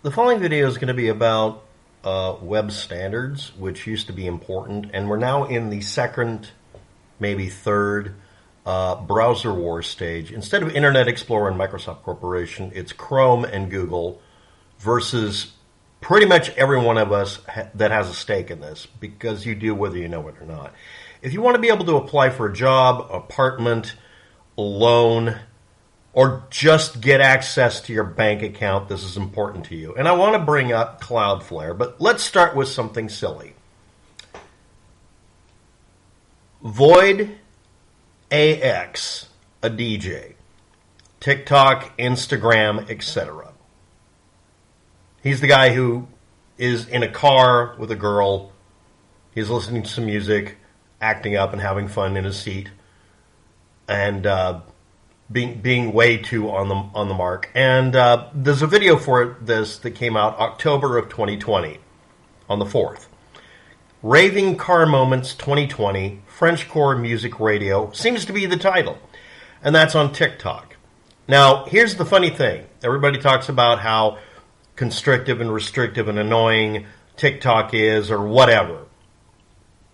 The following video is going to be about web standards, which used to be important, and we're now in the second, maybe third browser war stage. Instead of Internet Explorer and Microsoft Corporation, it's Chrome and Google versus pretty much every one of us that has a stake in this, because you do whether you know it or not. If you want to be able to apply for a job, apartment, a loan, or just get access to your bank account, this is important to you. And I want to bring up Cloudflare, but let's start with something silly. voidaxdj, a DJ, TikTok, Instagram, etc. He's the guy who is in a car with a girl. He's listening to some music, acting up and having fun in his seat, and being way too on the mark. And there's a video for this that came out October of 2020 on the 4th. Raving Car Moments 2020, Frenchcore Music Radio seems to be the title, and that's on TikTok. Now, here's the funny thing. Everybody talks about how constrictive and restrictive and annoying TikTok is, or whatever.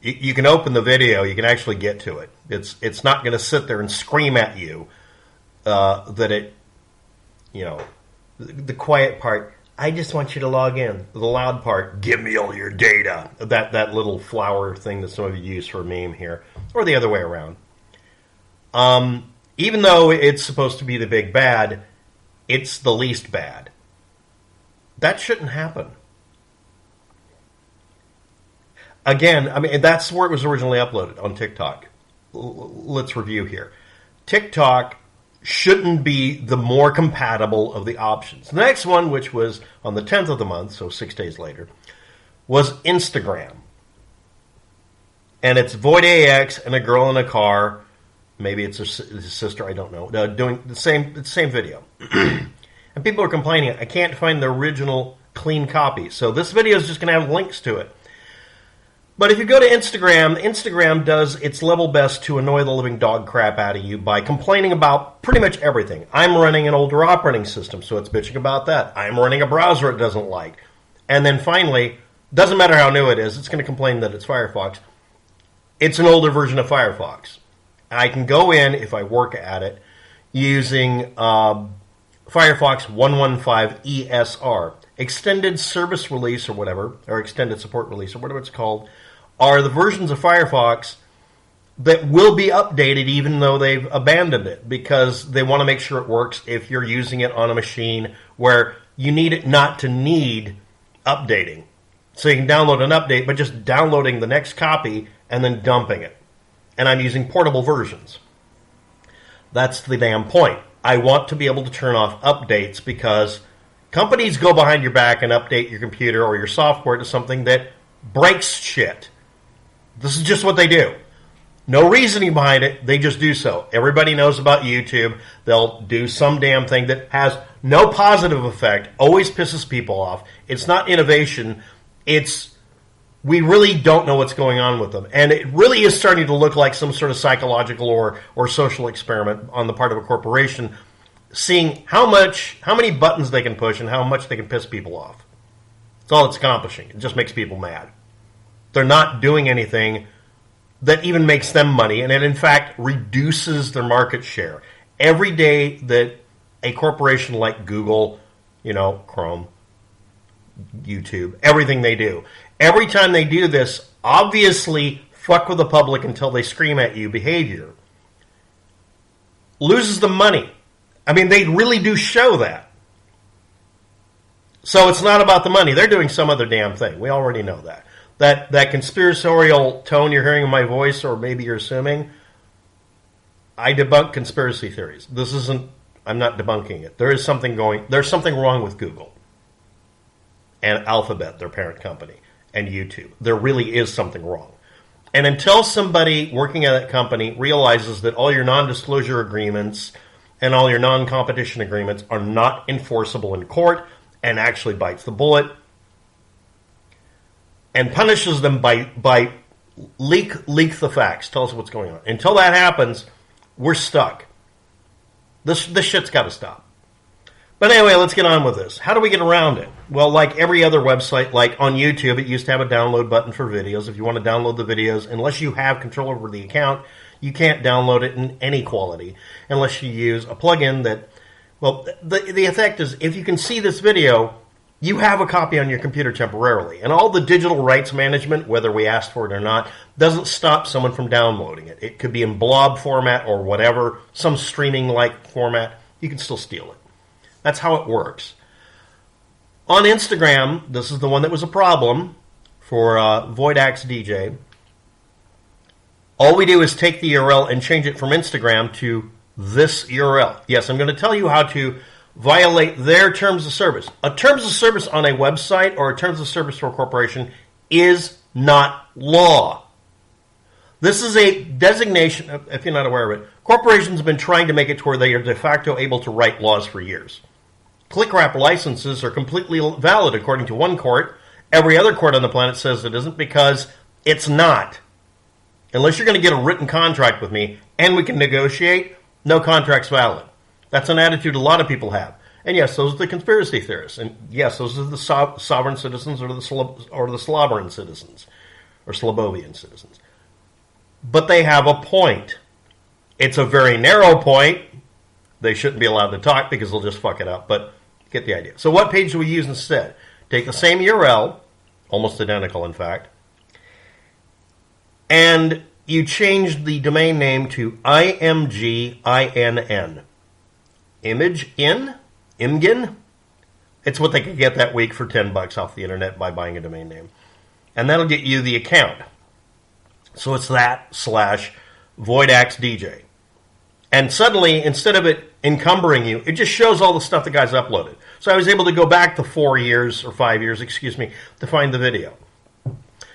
You can open the video, you can actually get to it. It's not going to sit there and scream at you that it, the quiet part, I just want you to log in. The loud part, give me all your data. That little flower thing that some of you use for a meme here, or the other way around. Even though it's supposed to be the big bad, it's the least bad. That shouldn't happen. Again, I mean, that's where it was originally uploaded, on TikTok. Let's review here. TikTok shouldn't be the more compatible of the options. The next one, which was on the 10th of the month, so 6 days later, was Instagram. And it's voidax and a girl in a car, maybe it's his sister, I don't know, doing the same video. And people are complaining, I can't find the original clean copy. So this video is just going to have links to it. But if you go to Instagram, Instagram does its level best to annoy the living dog crap out of you by complaining about pretty much everything. I'm running an older operating system, so it's bitching about that. I'm running a browser it doesn't like. And then finally, doesn't matter how new it is, it's going to complain that it's Firefox. It's an older version of Firefox. I can go in, if I work at it, using Firefox 115 ESR. Extended Service Release or whatever, or Extended Support Release or whatever it's called, are the versions of Firefox that will be updated even though they've abandoned it, because they want to make sure it works if you're using it on a machine where you need it not to need updating. So you can download an update, but just downloading the next copy and then dumping it. And I'm using portable versions. That's the damn point. I want to be able to turn off updates because companies go behind your back and update your computer or your software to something that breaks shit. This is just what they do. No reasoning behind it. They just do so. Everybody knows about YouTube. They'll do some damn thing that has no positive effect, always pisses people off. It's not innovation. We really don't know what's going on with them. And it really is starting to look like some sort of psychological or social experiment on the part of a corporation, seeing how many buttons they can push and how much they can piss people off. That's all it's accomplishing. It just makes people mad. They're not doing anything that even makes them money, and it in fact reduces their market share. Every day that a corporation like Google, Chrome, YouTube, everything they do, every time they do this, obviously fuck with the public until they scream at you behavior, loses the money. I mean, they really do show that. So it's not about the money. They're doing some other damn thing. We already know that. That conspiratorial tone you're hearing in my voice, or maybe you're assuming, I debunk conspiracy theories. I'm not debunking it. There's something wrong with Google and Alphabet, their parent company, and YouTube. There really is something wrong. And until somebody working at that company realizes that all your non-disclosure agreements and all your non-competition agreements are not enforceable in court and actually bites the bullet and punishes them by leak the facts, tell us what's going on. Until that happens, we're stuck. This shit's got to stop. But anyway, let's get on with this. How do we get around it? Well, like every other website, like on YouTube, it used to have a download button for videos. If you want to download the videos, unless you have control over the account, you can't download it in any quality unless you use a plugin that, well, the effect is if you can see this video, you have a copy on your computer temporarily. And all the digital rights management, whether we asked for it or not, doesn't stop someone from downloading it. It could be in blob format or whatever, some streaming-like format. You can still steal it. That's how it works. On Instagram, this is the one that was a problem for voidaxdj. All we do is take the URL and change it from Instagram to this URL. Yes, I'm going to tell you how to violate their terms of service. A terms of service on a website or a terms of service for a corporation is not law. This is a designation, if you're not aware of it. Corporations have been trying to make it to where they are de facto able to write laws for years. Click-wrap licenses are completely valid according to one court. Every other court on the planet says it isn't because it's not. Unless you're going to get a written contract with me and we can negotiate, no contract's valid. That's an attitude a lot of people have. And yes, those are the conspiracy theorists. And yes, those are the sovereign citizens or the Slobberan citizens or Slobovian citizens. But they have a point. It's a very narrow point. They shouldn't be allowed to talk because they'll just fuck it up. But get the idea. So what page do we use instead? Take the same URL, almost identical in fact, and you change the domain name to imginn. Imginn? It's what they could get that week for $10 off the internet by buying a domain name. And that'll get you the account. So it's that / voidaxdj. And suddenly, instead of it encumbering you, it just shows all the stuff the guy's uploaded. So I was able to go back to 4 years, or 5 years, to find the video.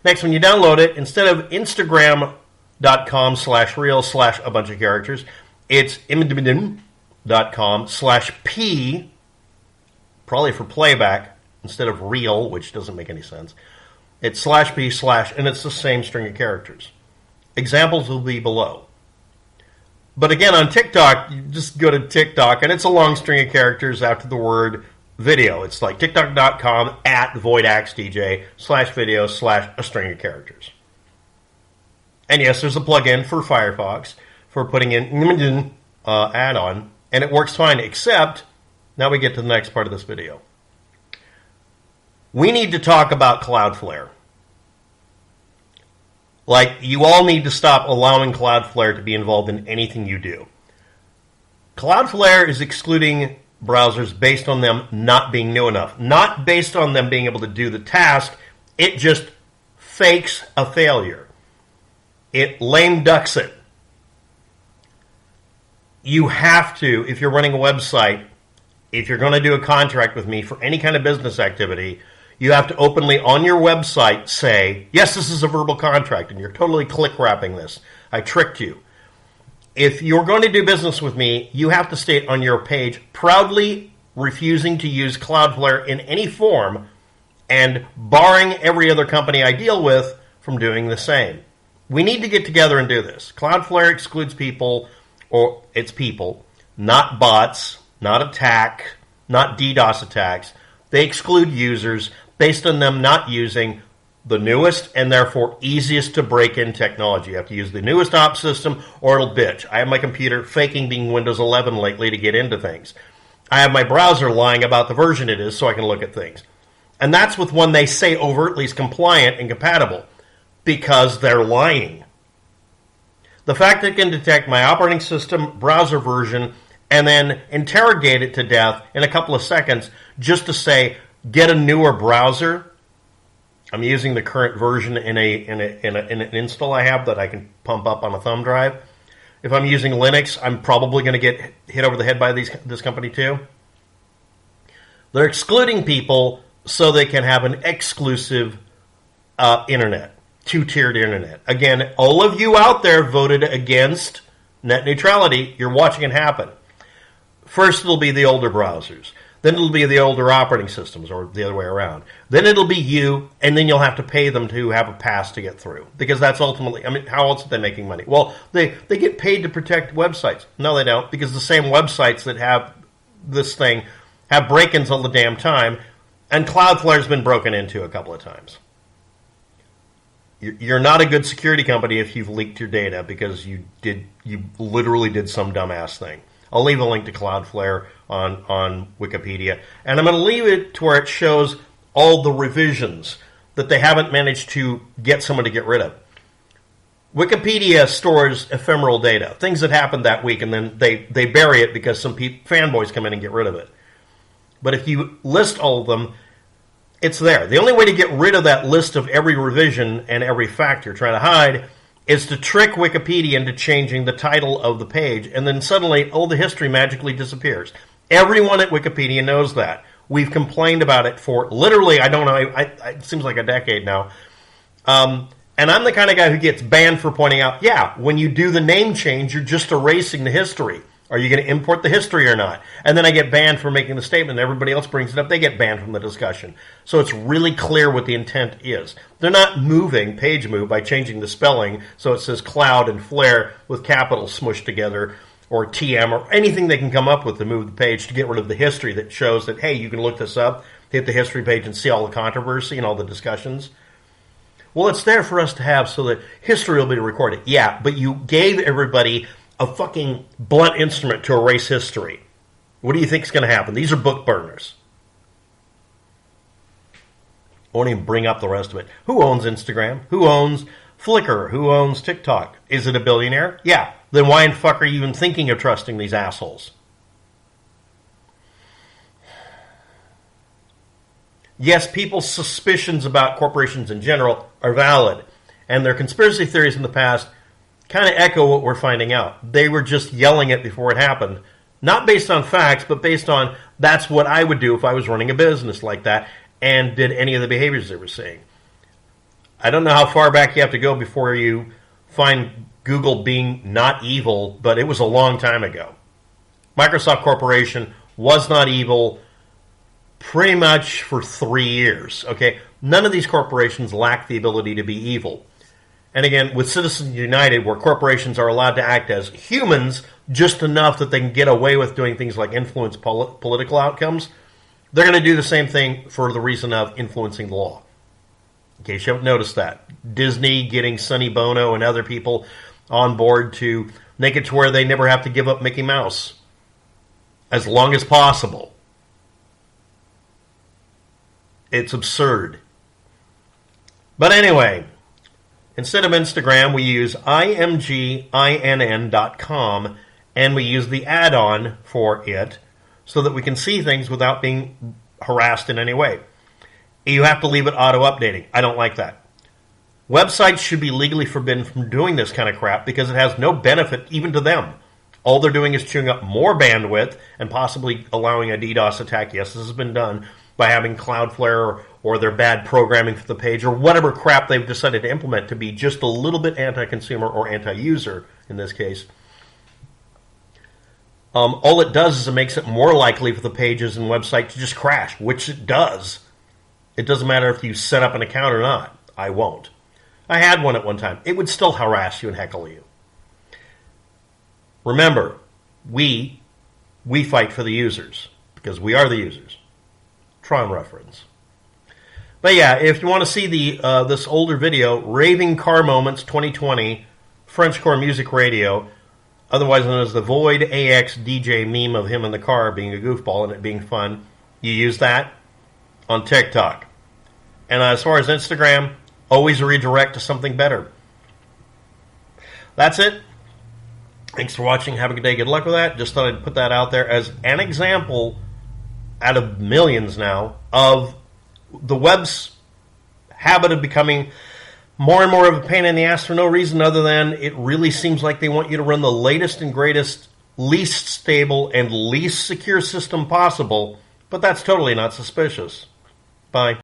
Next, when you download it, instead of Instagram.com/real/ a bunch of characters, it's imginn.com/p, probably for playback, instead of real, which doesn't make any sense. It's /p/ and it's the same string of characters. Examples will be below. But again, on TikTok, you just go to TikTok, and it's a long string of characters after the word video. It's like tiktok.com/voidaxdj/video/ a string of characters. And yes, there's a plugin for Firefox for putting in add-on, and it works fine, except now we get to the next part of this video. We need to talk about Cloudflare. Like, you all need to stop allowing Cloudflare to be involved in anything you do. Cloudflare is excluding browsers based on them not being new enough. Not based on them being able to do the task. It just fakes a failure. It lame ducks it. You have to, if you're running a website, if you're going to do a contract with me for any kind of business activity, you have to openly on your website say, yes, this is a verbal contract, and you're totally click-wrapping this. I tricked you. If you're going to do business with me, you have to state on your page, proudly refusing to use Cloudflare in any form, and barring every other company I deal with from doing the same. We need to get together and do this. Cloudflare excludes people, or it's people, not bots, not attack, not DDoS attacks. They exclude users based on them not using the newest and therefore easiest to break in technology. You have to use the newest op system or it'll bitch. I have my computer faking being Windows 11 lately to get into things. I have my browser lying about the version it is so I can look at things. And that's with one they say overtly is compliant and compatible because they're lying. The fact that it can detect my operating system, browser version, and then interrogate it to death in a couple of seconds just to say, get a newer browser. I'm using the current version in an install I have that I can pump up on a thumb drive. If I'm using Linux, I'm probably going to get hit over the head by this company too. They're excluding people so they can have an exclusive internet, two-tiered internet. Again, all of you out there voted against net neutrality. You're watching it happen. First, it'll be the older browsers. Then it'll be the older operating systems, or the other way around. Then it'll be you, and then you'll have to pay them to have a pass to get through. Because that's ultimately, I mean, how else are they making money? Well, they get paid to protect websites. No, they don't, because the same websites that have this thing have break-ins all the damn time, and Cloudflare's been broken into a couple of times. You're not a good security company if you've leaked your data because you literally did some dumbass thing. I'll leave a link to Cloudflare on Wikipedia, and I'm going to leave it to where it shows all the revisions that they haven't managed to get someone to get rid of. Wikipedia stores ephemeral data, things that happened that week, and then they bury it because some fanboys come in and get rid of it. But if you list all of them, it's there. The only way to get rid of that list of every revision and every fact you're trying to hide is to trick Wikipedia into changing the title of the page, and then suddenly all the history magically disappears. Everyone at Wikipedia knows that. We've complained about it for literally, I don't know, it seems like a decade now. And I'm the kind of guy who gets banned for pointing out, yeah, when you do the name change, you're just erasing the history. Are you going to import the history or not? And then I get banned for making the statement. Everybody else brings it up. They get banned from the discussion. So it's really clear what the intent is. They're not moving page move by changing the spelling so it says cloud and flare with capitals smushed together, or TM, or anything they can come up with to move the page to get rid of the history that shows that, hey, you can look this up, hit the history page and see all the controversy and all the discussions. Well, it's there for us to have so that history will be recorded. Yeah, but you gave everybody a fucking blunt instrument to erase history. What do you think is going to happen? These are book burners. I won't even bring up the rest of it. Who owns Instagram? Who owns Flickr? Who owns TikTok? Is it a billionaire? Yeah. Then why in fuck are you even thinking of trusting these assholes? Yes, people's suspicions about corporations in general are valid, and their conspiracy theories in the past kind of echo what we're finding out. They were just yelling it before it happened. Not based on facts, but based on that's what I would do if I was running a business like that and did any of the behaviors they were seeing. I don't know how far back you have to go before you find Google being not evil, but it was a long time ago. Microsoft Corporation was not evil pretty much for 3 years. Okay, none of these corporations lack the ability to be evil. And again, with Citizens United, where corporations are allowed to act as humans just enough that they can get away with doing things like influence political outcomes, they're going to do the same thing for the reason of influencing the law. In case you haven't noticed that. Disney getting Sonny Bono and other people on board to make it to where they never have to give up Mickey Mouse as long as possible. It's absurd. But anyway, instead of Instagram, we use imginn.com, and we use the add-on for it so that we can see things without being harassed in any way. You have to leave it auto-updating. I don't like that. Websites should be legally forbidden from doing this kind of crap because it has no benefit even to them. All they're doing is chewing up more bandwidth and possibly allowing a DDoS attack. Yes, this has been done by having Cloudflare or their bad programming for the page or whatever crap they've decided to implement to be just a little bit anti-consumer or anti-user in this case. All it does is it makes it more likely for the pages and website to just crash, which it does. It doesn't matter if you set up an account or not. I won't. I had one at one time. It would still harass you and heckle you. Remember, we fight for the users because we are the users. Tron reference. But yeah, if you want to see the this older video, Raving Car Moments 2020, Frenchcore Music Radio, otherwise known as the voidaxdj meme of him in the car being a goofball and it being fun, you use that on TikTok. And as far as Instagram, always redirect to something better. That's it. Thanks for watching. Have a good day. Good luck with that. Just thought I'd put that out there as an example out of millions now of the web's habit of becoming more and more of a pain in the ass for no reason other than it really seems like they want you to run the latest and greatest, least stable, and least secure system possible, but that's totally not suspicious. Bye.